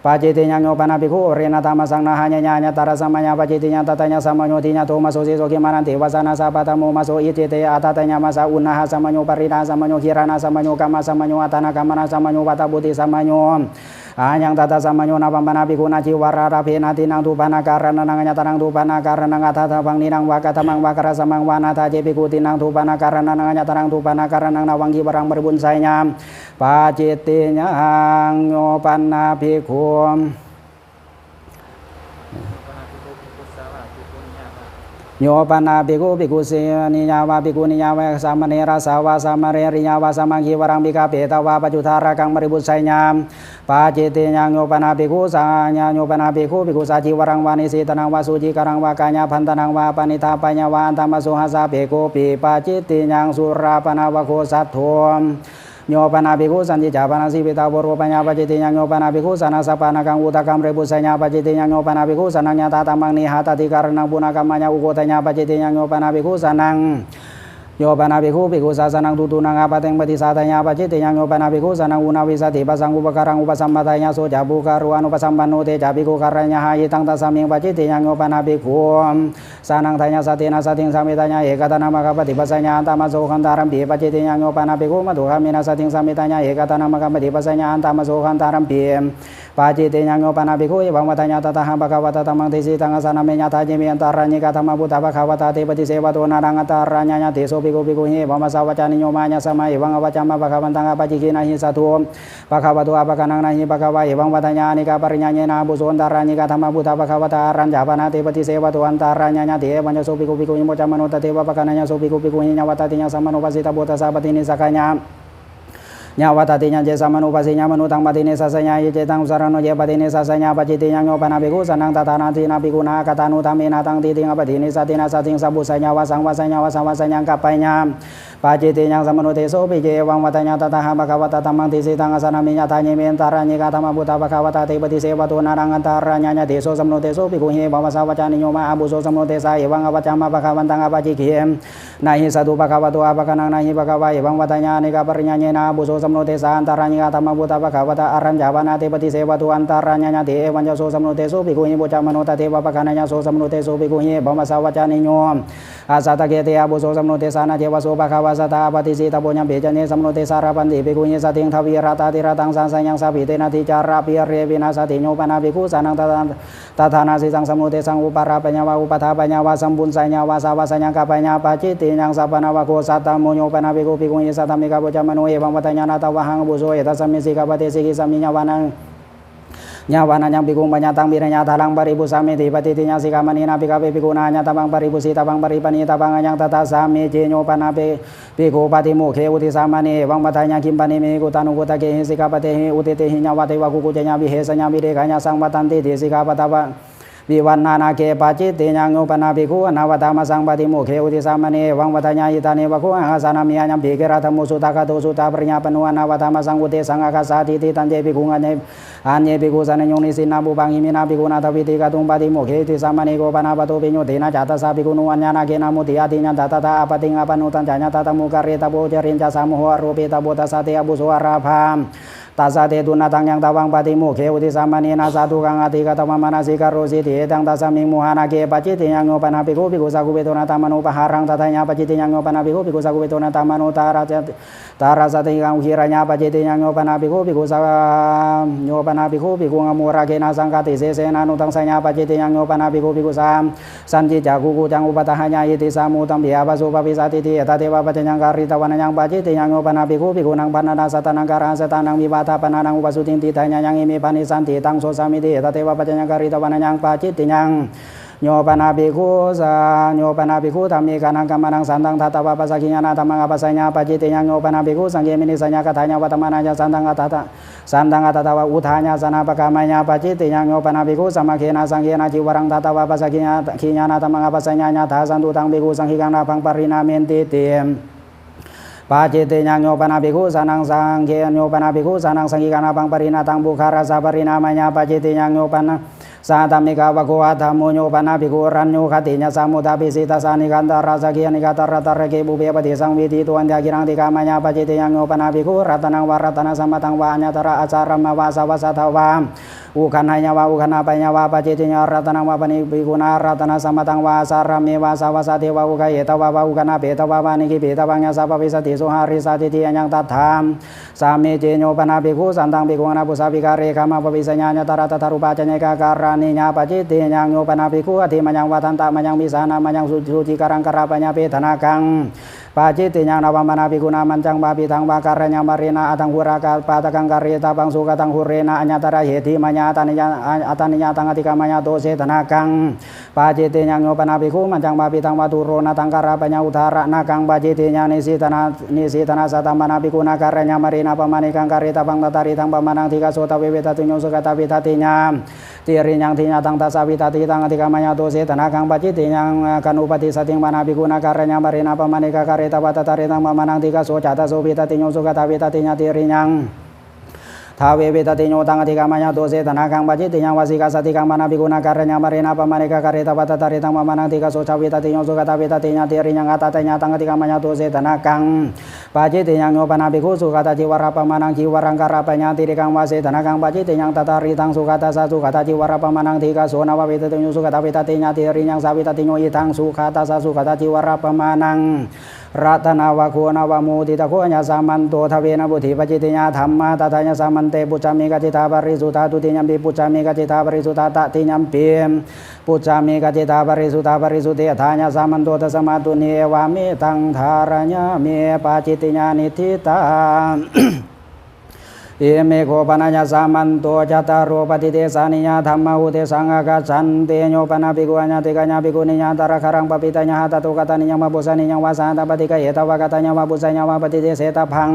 paciti yang yopanabiku renata masang nahanya anyatara samanya paciti yang tatanya sama nyotinya to masusi soki mananti wasana sapatamu maso itite atatanya masa unaha sama nyoparina sama nyokirana sama nyokama sama nyotana kamana sama nyopatabuti sama nyom anyang tata samanyo napamana bikuna jiwara rapi nati nang tupana karana nanganya tanang tupana karana ngatata bang ninang wakata mang wakara samang wanata jebikuti nang tupana karana nanganya tanang tupana karana nawanggi barang berbun sainya pacitinya nyopana bikum nyopana biku biku sini nyawa biku ni nyawa sama nera sawa sama reri nyawa sama warang bika beta wa pacutara kang meribut sainya paciti nyang nyopana biku sanya nyopana biku biku saji warang wanisi tanang wasuji karang wakanya bantanang wa panita panyawa antama suhasa biku pi paciti nyang surapana wako sathom nyopana biku sanji jabana si beta borupanya paciti nyang nyopana biku sana sapana kang utakam rebusanya paciti nyang nyopana biku sanangnya tatamang nihata di karena punakamanya ukotanya paciti nyang nyopana biku sanang nyopana biku biku sasanang tutunang apateng pati satanya paciti nyang nyopana biku sanang unawisati pasang upakarang upasambatanya so jabu karuan upasambanu te jabiku karanya hayi tang tasaming paciti nyang nyopana biku sanang tanya satina sating samitanya ekata nama kapati pasanya antama so kantaram bi paciti nyang nyopana biku maduhamina sating samitanya ekata nama kapati pasanya antama so kantaram bi paciti nyang nyopana biku ibang matanya tataham bakawata tamang tisi tangasana menyata jemi antaranya kata mabuta bakawata te pati sewato narang antaranya nyati so biku hi bama sawacani nyomanya sama ibang awacama bakawantang apaciki nahi satu bakawatu apakanang nahi bakawa ibang watanya ani kaparinya nyena buso antaranya kata mabuta bakawata aran japana te pati sewato antaranya nyati banya so biku nymo camano tate bapakananya so biku hi nyawatatinya sama no pasita bota sabat ini sakanya ญาวัตติญาเจสัมมนุปัสสิญามนุตังปฏิเนสัสญาเจตังสารโนเยปฏิเนสัสญาปจิติญาโยปนาภิกขุสันนังตถานาทินาภิกขุนากตานุธรรมินาตังติติงอปฏิเนสัตินาสัติงสัพพุสัญญาวสังวสัญญาวสังวสัญญังกัปปัญญามปาจิติยังสมนุเตโสปิเจวังวัตญาตถาภะคะวะตะธัมมังติสิตังอสนามิญาตาญิเมนตารัญญิกาธรรมพุทธภะคะวะตะเตปฏิเสวะโตนารังอันตารัญญาเตโสสมนุเตโสปิกุหิภวะสาวจานิโยมาอาบุโสสมนุเตสาเอวังอวัจจามาภะคะวันตังอปจิกิเมนาหิสตุภะคะวะโตอะภะคะนังนาหิภะคะวะเอวังวัตญานิกาปริญญาเยนะอาบุโสสมนุเตสาอันตารัญญิกาธรรมพุทธภะคะวะตะอรัญญาวนาเตปฏิเสวะโตอันตารัญญาเตเอวังโสสมนุเตโสปิกุหิปุจจามโนตเทวะภะคะนังโสสมนุเตโสปิกุหิภวะสาวจานิโยอาสัตตะเกเตอาบุโสสมนุเตสานะเทวะโสภะคะวะสัตตะปฏิสิตะปุญญเบจเนสมนุเตสารปันติภิกขุเยสติงทวีราตาติระตังสังสัญญังสัพพิเตนะทิจาระปิเรวินาสติโยปนาภิกขุสานังตถานาสิสังสมนุเตสังอุปาราปัญญาวะอุปทาปัญญาวะสัมปุญสัญญาวะสาวสัญญังกัปปัญญาปจิติยังสัพพนาวะโคสัตตโมโยปนาภิกขุภิกขุเยสัตตมิกาปุจจามโนเอวังวัตญานาตวะหังบุโสเอตัสสมิสิกาปฏิสิกิสัมมิญาวานังญาวานัญภิกขุปัญญาตังวิริยะทารังปริปุสามิติปฏิติญาสิกามณีนาภิกขเวภิกขุนาญาตบังปริปุสิตบังปริปณิตบังอัญญังตถาสามิเจโยปนาเปภิกขุปฏิโมเขอุติสามานิวังปัฏฐัญญคิมปณิเมกุตานุกุตะเกหิสิกาปเตหิอุติเตหิญาวะเทวะกุกุจญาวิเหสญาวิเรขญาสังวัตันติติสิกาปตะวะวิวันนานาเกปาจิตติยังโยปนาภิกขุอนาวัตามาสังปฏิโมเขอุติสามานิวังปัฏฐัญญอิตานิวะขุอาสานามิยัญภิกขิรัตมุสุตากะโตสุตาปริญญาปนุอนาวัตามาสังอุเตสังอาคาสาติติตันเจภิกขุอันเยภิกขุสันโยนิสินาบุปังอิมินาภิกขุนาทวิติกะตุงปฏิโมเขติสามานิโกปนาปโตปิโยเทนะจัตตสาภิกขุนุอัญญานาเกนะมุติอาทิญญตตถาอปติงอปนุตัญญาตตมุกะเรตโพจริญจะสามุโหอรูปิตโพตัสสะเตอบุโสอราภามตัสสะเตตุนาตังยังตวังปฏิโมเขอุติสามานินาสาธุกังอติกตมมนาสิกโรสิติเอตังตัสสมิงมุหานาเกปจิติยังโยปนาภิกขุภิกขุสักขุเปโตนะตัมมโนปหารังตถาญาปจิติยังโยปนาภิกขุภิกขุสักขุเปโตนะตัมมโนตาราสติกังอุคิรัญญาปจิติยังโยปนาภิกขุภิกขุสักโยปนาภิกขุภิกขุงมุราเกนะสังฆติเสเสนานุตังสัญญาปจิติยังโยปนาภิกขุภิกขุสันจิจักขุกุจังอุปตหัญญาอิติสามุตัมปิอาภสุปปิสาติติเอตเทวะปัจจยังการิตวันยังปจิติยังโยปนาภิกขุภิกขุนังปนานาสตานังการังสตานังวิวาทปนานังอุปสุติติทายยังอิมิปานิสันติตังโสสามิติเอตเทวะปัจจยังการิตวันยังปจิติยังโยปนาภิกขุสาโยปนาภิกขุธรรมิกานังกัมมังสันตังทัตตวะปัสสะกิญญาณธรรมังอปัสสัญญาปจิติยังโยปนาภิกขุสังเกมินิสัญญากถาญาวัตมานาญาสันตังอัตตะสันตังอัตตวะอุทาญาสนาปะกามายาปจิติยังโยปนาภิกขุสัมมาเขนะสังเขนะจิวรังทัตตวะปัสสะกิญญาณธรรมังอปัสสัญญาญาถาสันตุตังภิกขุสังหิกังนาภังปรินาเมนติติปาจิติยังโยปนาภิกขุสานังสังเขโยปนาภิกขุสานังสังหิกังนาภังปรินาตังบุคาราสะปรินามายาปจิติยังโยปนาสาธมิกาวะโกอัตถโมโยปนาภิกขุรัญโยคติญสามุตาปิสิตาสานิกันตาราสกิยนิกาตระตระเกบุเบปฏิสังวิธิตุอัญญากิรังติกามายาปจิติยังโยปนาภิกขุรัตนังวารัตนะสัมปตังวาอัญญตระอาจารมวาสาวสัทธวาอุคันหายาวาอุคันนาปัญญาวาปจิติญรัตนังวาปนิภิกขุนารัตนะสัมปตังวาสารเมวาสาวสัทเทวาอุกายตวาวาอุคันนาเปตวาวานิกิเปตวังยาสัพพิสติสุหาริสัติติอัญญังตัทธามสามิเจโยปนาภิกขุสันตังภิกขุนาปุสาภิกาเรขามาปวิสัญญาญตระตถารูปาจัญญกาการานิญาปจิติยังโยปนาภิกขุอธิมัญญังวัฏันตะมัญญังวิสานามัญญังสุจิการังกราปัญญาเปธนากังปาจิติยังนาวามนาภิกขุนามัญจังบาปิทังวาการัญญมารินาอัตังหุรากาปาตกังการิตาปังสุกตังหุเรนะอัญญตระเหติมัญญาอัตนิยตังอธิกามัญญาโตเสธนากังปาจิติยังโยปนาภิกขุมัญจังบาปิทังวาตุโรนะตังการาปัญญาอุทาระนากังปาจิติยังนิสิตนาสัตตมนาภิกขุนาการัญญมารินาปมานิกังการิตาปังตตาริทังปมานังทิกาโสตเวเวตตุโยสุกตาวิทัติญาติริยังทิญาตังตัสสะวิทัติตังอธิกามัญญาโตเสธนากังปาจิติยังกันุปติสติงมนาภิกขุนาการัญญมารินาปมานิกังการิตาวัตตาริตังมานังติกาโสจัตตโสวิตติโยสุกตาวิตติญาติริยังทาเววิตติโยตังอธิกามัญญาโตเสธนากังปจิติยังวสิกาสติกังมนาภิกขุนาการัญญมารินาปมานิกังการิตาวัตตาริตังมานังติกาโสชาวิตติโยสุกตาวิตติญาติริยังอัตตะญาตังอธิกามัญญาโตเสธนากังปจิติยังโยปนาภิกขุสุกตาจิวราปมานังจิวรังการาปัญญาติริกังวาเสธนากังปจิติยังตตาริตังสุกตาสาสุกตาจิวราปมานังติกาโสนาววิตติโยสุกตาวิตติญาติริยังสาวิตติโยอิทังสุขตาสาสุกตาจิวราปมานังรัตนาวะโคนาวะโมติตะโคญาสามันโตทเวนะบุติปจิติญาธรรมะตถาญาสามันเตปุจจามิกจิตาปริสุทธาตุติญัมปิปุจจามิกจิตาปริสุทธาตติญัมปิปุจจามิกจิตาปริสุทธาปริสุทธิทาญาสามันโตตัสสมาตุเนวามิตังธารญะเมปจิติญานิทิตา อิเมโคปนัญญาสามันโตจัตตารโอปฏิเทสานิยาธรรมอุเทสังกัจฉันเตโยปนาภิกขุญาติกัญญาภิกขุนิยาตระคารังปปิตัญญาหัตตุกตานิยังมาบุษานิยังวาสาตปฏิกะเหตวะกตัญญามาบุษาญาวาปฏิเทเสตพัง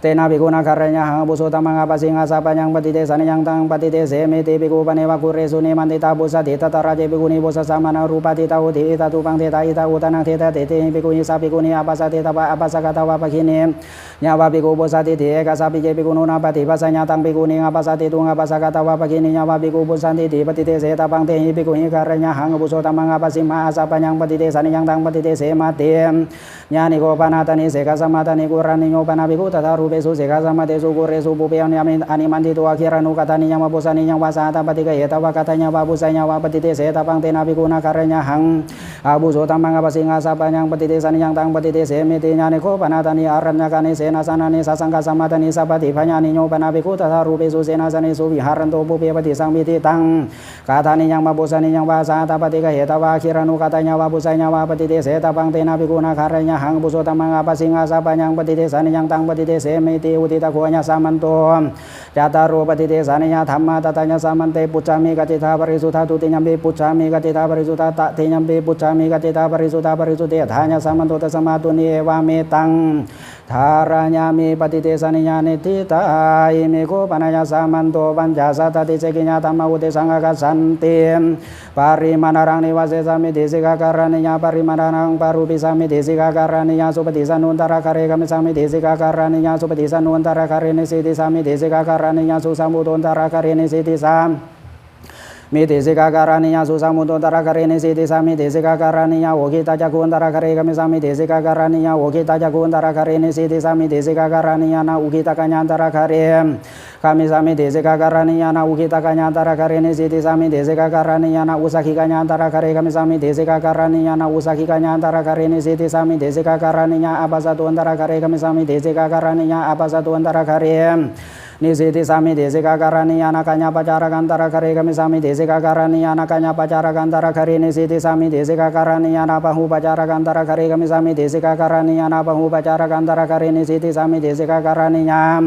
เตนะภิกขุนาคารญาหังบุโสตัมมังอปัสสิงอาสาปัญญังปฏิเทสานิยังตังปฏิเทเสมิติภิกขุปเนวะกุเรสุนิมันติตาบุษาติตตระเจภิกขุนิบุษสามานารูปติตาอุติอิตาตุปังเทตาอิตาอุตานังเทตาเตติภิกขุนิสาภิกขุนิอาปัสสติตวะอาปัสสกตวะปะคินิญาวะภิกขุบุษาติเถกะสาภิเจภิกขุนุนาปฏิปัสสัญญาตังภิกขุนิอาปัสสติตุงอาปัสสกตวะปะคินิญาวะภิกขุบุษาติติปฏิเทเสตปังเตหิภิกขุนิคารญาหังบุโสตัมมังอปัสสิมาอาสาปัญญังปฏิเทสานิยังตังปฏิเทเสมาเตญาณิโกปนาตานิเสกสัมมาตานิกุรานิโยปนาภิกขุตถารูเปสุเสกสัมมาเตสุกุเรสุปุเปยามิอนิมันติตุอาคิรานุกตานิยังวะบุษานิยังวาสาตปฏิกะเหตวะกตัญญาวะบุษาญาวะปฏิเทเสตปังเตนะภิกขุนาคารญาหังอาบุโสตัมมังอปัสสิงอาสาปัญญังปฏิเทสานิยังตังปฏิเทเสมิติญาณิโกปนาตานิอารัญญกานิเสนาสานานิสัสังฆสัมมาตานิสัพพติพญานิโยปนาภิกขุตถารูเปสุเสนาสานิสุวิหารันโตปุเปปฏิสังมิติตังกาธานิยังมาบุษานิยังวาสาตปฏิกะเหตวะคิรานุกตัญญาวะบุษาญาวะปฏิเทเสตปังเตนะภิกขุนาคารญาหังบุโสตัมมังอปัสสิงอาสาปัญญังปฏิเทสานิยังตังปฏิเทเสมิติอุติตะโขญะสามันโตจัตตารโอปฏิเทสานิยาธรรมะตตัญญาสามันเตปุจจามิกติทาปริสุทธาตุติญัมปิปุจจามิกติทาปริสุทธาตติญัมปิปุจจามิกติทาปริสุทธาปริสุทธิทาญาสามันโตตัสมาตุนิเอวะเมตังธารญามิปฏิเทสานิยานิทิตาอิเมโคปนัญญาสามันโตปัญจสัตตติเสกิญญาธรรมอุเทสังกัจฉันติปาริมานารังนิวาเสสามิเทสิกาการณิยาปาริมานารังปารุปิสามิเทสิกาการณิยาสุปฏิสันุนตระคาเรกมิสามิเทสิกาการณิยาสุปฏิสันุนตระคาเรนิสิติสามิเทสิกาการณิยาสุสัมมุตุนตระคาเรนิสิติสามมิติสิกาการณิยาสุสัมมุตุนตระคาเรนิสิติสามิเทสิกาการณิยาโอกิตาจักุนตระคาเรกมิสามิเทสิกาการณิยาโอกิตาจักุนตระคาเรนิสิติสามิเทสิกาการณิยานาอุกิตากัญญาตระคาเรkami sami desi kakarani yana ukita kanyantara karene siti sami desi kakarani yana usaki kanyantara kare kami sami desi kakarani yana usaki kanyantara karene siti sami desi kakarani nya apa satu antara kare kami sami desi kakarani nya apa satu antara kare nisiti sami desi kakarani yana kanya pacara kantara kare kami sami desi kakarani yana kanya pacara kantara kare nisiti sami desi kakarani yana pahu pacara kantara kare kami sami desi kakarani yana pahu pacara kantara kare nisiti sami desi kakarani nya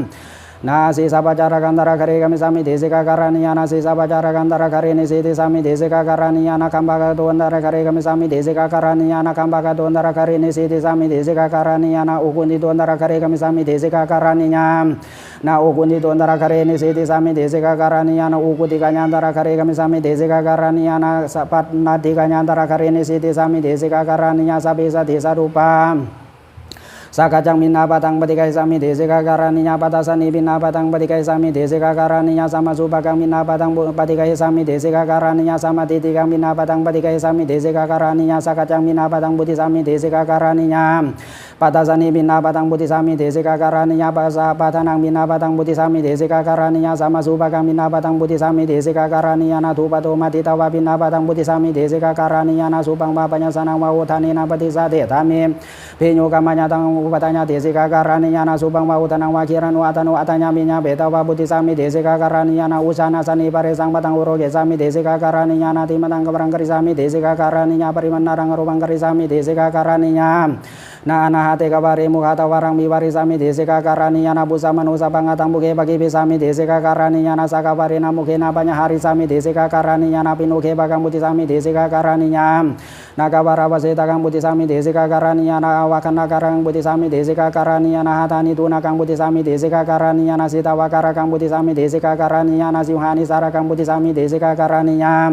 nasi sabacara kantara kare kami sami desi kakarani yana nasi sabacara kantara kare nisiti sami desi kakarani yana kambaka tuandara kare kami sami desi kakarani yana kambaka tuandara kare nisiti sami desi kakarani yana ukundi tuandara kare kami sami desi kakarani nya na ukundi tuandara kare nisiti sami desi kakarani yana ukuti kanyantara kare kami sami desi kakarani yana sapat nadi kanyantara kare nisiti sami desi kakarani nya sabisa desa rupa sakajang minna batang patikai sami desi kakarani nya patasani minna batang patikai sami desi kakarani nya sama subakang minna batang patikai sami desi kakarani nya sama titikang minna batang patikai sami desi kakarani nya sakajang minna batang buti sami desi kakarani nya patasani minna batang buti sami desi kakarani nya basa patanang minna batang buti sami desi kakarani nya sama subakang minna batang buti sami desi kakarani nya natu pato mati tawa minna batang buti sami desi kakarani nya nasubang bapanya sanang wawutani napati sate tami penyo kamanya tang upatanya desi kakarani yana subang wa utanang wakiran wa atanu atanya minya beta wa buti sami desi kakarani yana usana sani paresang batang uroge sami desi kakarani yana timatang kebarang kari sami desi kakarani nya pariman narang rubang kari sami desi kakarani nya na ana hate kabare mukhata warang miwari sami desi kakarani yana busa manusa pangatang buke bagi sami desi kakarani yana sakabare namuke nabanya hari sami desi kakarani yana pinuke bagang buti sami desi kakarani nya nakabara waseta kang buti sami desi kakarani yana awakan nakarang buti sami desi kakarani yana hatani tuna kang buti sami desi kakarani yana sita wakara kang buti sami desi kakarani yana siuhani sara kang buti sami desi kakarani nya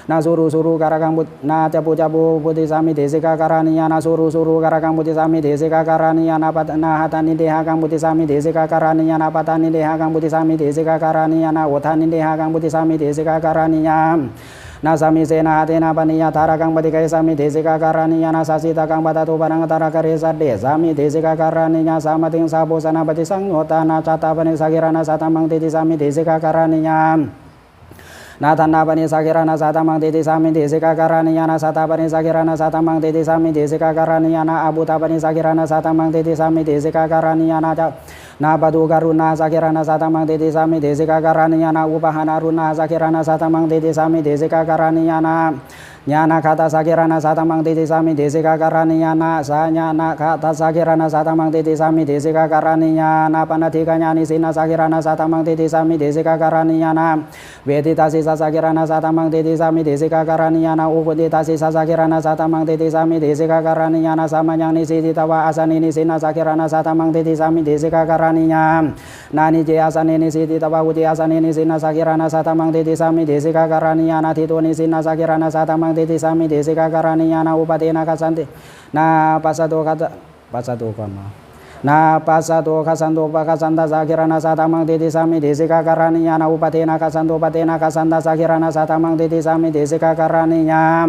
na suru suru kara kang buti na capu capu buti sami desi kakarani yana suru suru kara kang buti sami desi kakarani yana patana hatani deha kang buti sami desi kakarani yana patani deha kang buti sami desi kakarani yana utani deha kang buti sami desi kakarani nya na sami sena atena paniya tarakang patikai sami desi kakarani yana sasita kang batatu barang tarakare sadde sami desi kakarani nya samating sapo sana pati sangyota na cata pani sakirana satamang titi sami desi kakarani nya na tanna pani sakirana satamang titi sami desi kakarani yana sata pani sakirana satamang titi sami desi kakarani yana abuta pani sakirana satamang titi sami desi kakarani yana na batu karuna sakirana satamang titi sami desi kakarani yana upahana runa sakirana satamang titi sami desi kakarani yana ญาณคาตาสักขิรานาสัตมังติติสามิติสิกาการานิญาณสัญญาณคาตาสักขิรานาสัตมังติติสามิติสิกาการานิญาณปนัตถิกญาณิสินาสักขิรานาสัตมังติติสามิติสิกาการานิญาณเวทิตาสิสักขิรานาสัตมังติติสามิติสิกาการานิญาณอุปติตาสิสักขิรานาสัตมังติติสามิติสิกาการานิญาณสัมมัญญังนิสิติตวะอาสานินิสินาสักขิรานาสัตมังติติสามิติสิกาการานิญาณนานิเจอาสานินิสิติตวะอุติอาสานินิสินาสักขิรานาสัตมังติติสามิติสิกาการานิญาณทิโตนิสินาสักขิรานาสัตมังติติสามิติสิกาการานิญาณอุปตินาคัสสันตินาปัสสะโตคัสปัสสะโตก่อนนาปัสสะโตคัสสันโตปะคัสสันตสักขิรานาสัตมังติติสามิติสิกาการานิญาณอุปตินาคัสสันโตปตินาคัสสันตสักขิรานาสัตมังติติสามิติสิกาการานิญาณ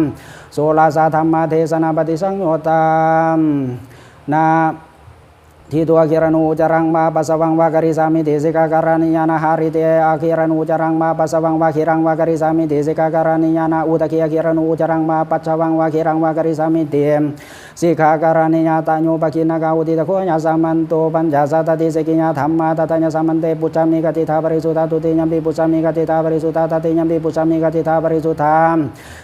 โสลาสะธรรมเทศนาปฏิสังโยตามนาทิตัวกิรนูจรังมาปัสวังวากริสามิติสิกาการานิญาณหาริเตอากิรนูจรังมาปัสวังวาคิรังวากริสามิติสิกาการานิญาณอุตกิยกิรนูจรังมาปัสวังวาคิรังวากริสามิติสิกาการานิญาตโยปกินากาอุติตะโคญาสัมมันโตปัญจสัตติสิกิญาธรรมาตตญสัมมันเตปุจจามิกติธาปริสุทธาตุติญปิปุจจามิกติธาปริสุทธาตติญปิปุจจามิกติธาปริสุทธา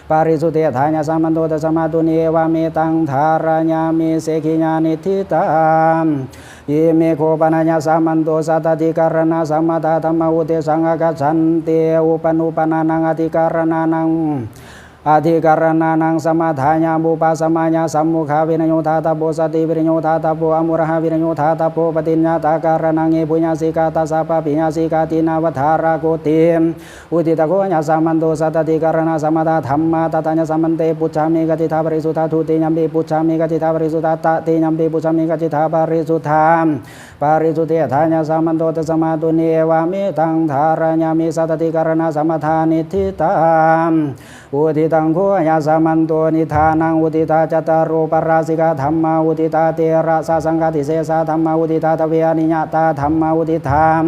ปริสุทธิธาญสัมมันโตตัสมาตุเนวะเมตังธารญามิเสกิญานิทิตามยิเมโคปนัญญาสัมมันโตสัตติการณะสัมมาตาธรรมอุเตสังฆกัจฉันเตอุปนุปนานังอธิการณานังอธิการณานังสมาทายาบุปาสมัญญาสัมมุขาวินโยธาตโพสติวินโยธาตโพอมุระหะวินโยธาตโพปฏิญญาตาการณังเอปุญญาสิกาตาสาปปิญญาสิกาตินาวธาราโกติอุติตะโกญาสัมมันโตสัตติการณะสัมมาตาธรรมะตตัญญสัมมันเตปุจฉามิกติธาปริสุทธาทุติญัมปิปุจฉามิกติธาปริสุทธาตติญัมปิปุจฉามิกติธาปริสุทธาปริสุทธิธาญสัมมันโตตัสมาตุเนวะเมตังธารญามิสัตติการณะสัมมาทานิทิตามอุทิตังโคญาสัมมันโตนิธานังอุทิตาจตารโรปราสิกาธรรมาอุทิตาเตระสะสังฆติเสสะธรรมาอุทิตาตเวอนิญญาตาธรรมาอุทิธาม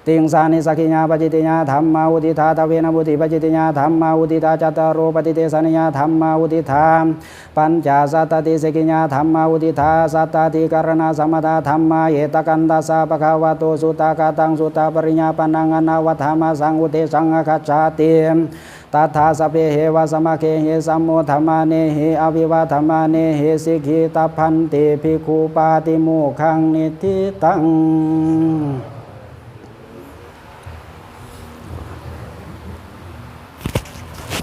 ติงสานิสักขิญาปจิติญาธรรมาอุทิตาตเวนบุติปจิติญาธรรมาอุทิตาจตารโรปฏิเตสนิญาธรรมาอุทิธามปัญจสัตติสิกขิญาธรรมาอุทิธาสัตติการณะสัมมาตาธรรมาเยตกันตัสสะภะคะวะโตสุตตะกตังสุตตะปริญญาปนังอนาวัฏฐามาสังอุเทสังฆัจฉาติตัทธาสเพเหวะสมะเคเหสัมโมธรรมาเนหิอวิวาธรรมาเนหิสิกขิตพันติภิกขุปาติโมขังนิทิตัง